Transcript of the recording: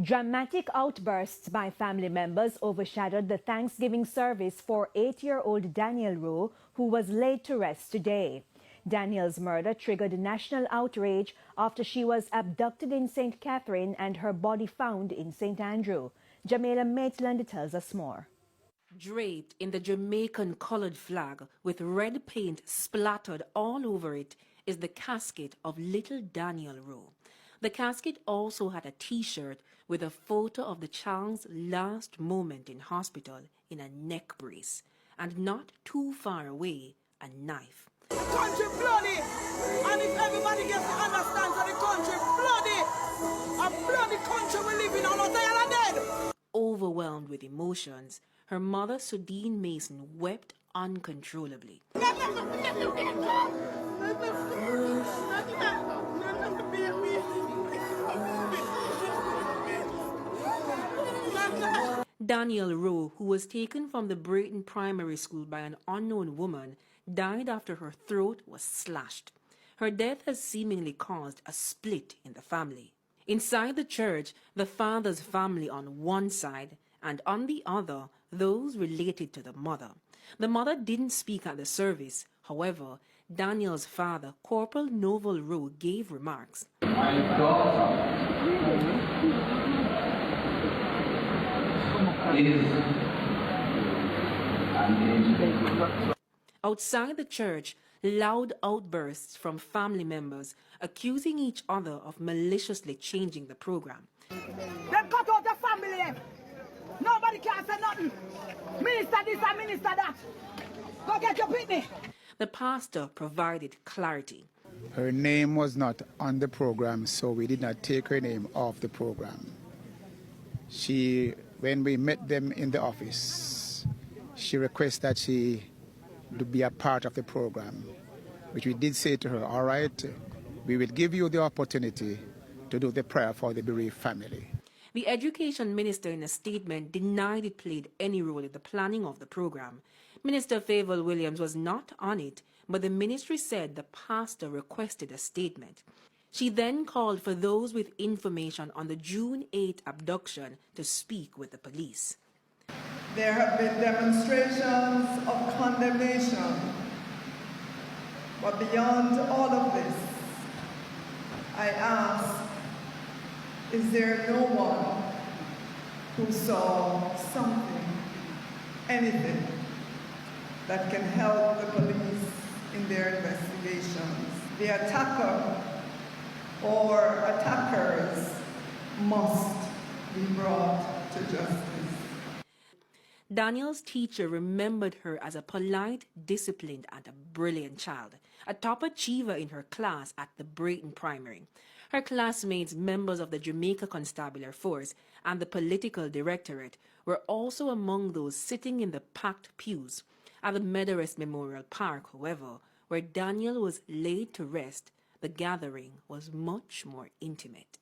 Dramatic outbursts by family members overshadowed the Thanksgiving service for 8-year-old Danielle Rowe, who was laid to rest today. Danielle's murder triggered national outrage after she was abducted in St. Catherine and her body found in St. Andrew. Jamila Maitland tells us more. Draped in the Jamaican colored flag with red paint splattered all over it is the casket of little Danielle Rowe. The casket also had a T-shirt with a photo of the child's last moment in hospital in a neck brace, and not too far away, a knife. The country bloody, and if everybody gets to understand that the country bloody, a bloody country we live in, all they are dead. Overwhelmed with emotions, her mother, Sudine Mason, wept uncontrollably. Danielle Rowe, who was taken from the Brayton Primary School by an unknown woman, died after her throat was slashed. Her death has seemingly caused a split in the family. Inside the church, the father's family on one side, and on the other, those related to the mother. The mother didn't speak at the service. However, Danielle's father, Corporal Novel Rowe, gave remarks. My daughter is an angel. Outside the church, loud outbursts from family members accusing each other of maliciously changing the program. They cut out the family. Nobody can say nothing. Minister this and minister that. Go get your pitney. The pastor provided clarity. Her name was not on the program, so we did not take her name off the program. When we met them in the office, she requested that she be a part of the program, which we did say to her, all right, we will give you the opportunity to do the prayer for the bereaved family. The education minister in a statement denied it played any role in the planning of the program. Minister Favour Williams was not on it, but the ministry said the pastor requested a statement. She then called for those with information on the June 8 abduction to speak with the police. There have been demonstrations of condemnation, but beyond all of this, I ask, is there no one who saw something, anything, that can help the police in their investigations? The attacker or attackers must be brought to justice. Danielle's teacher remembered her as a polite, disciplined, and a brilliant child, a top achiever in her class at the Brayton Primary. Her classmates, members of the Jamaica Constabulary Force and the Political Directorate, were also among those sitting in the packed pews. At the Meadowrest Memorial Park, however, where Danielle was laid to rest, the gathering was much more intimate.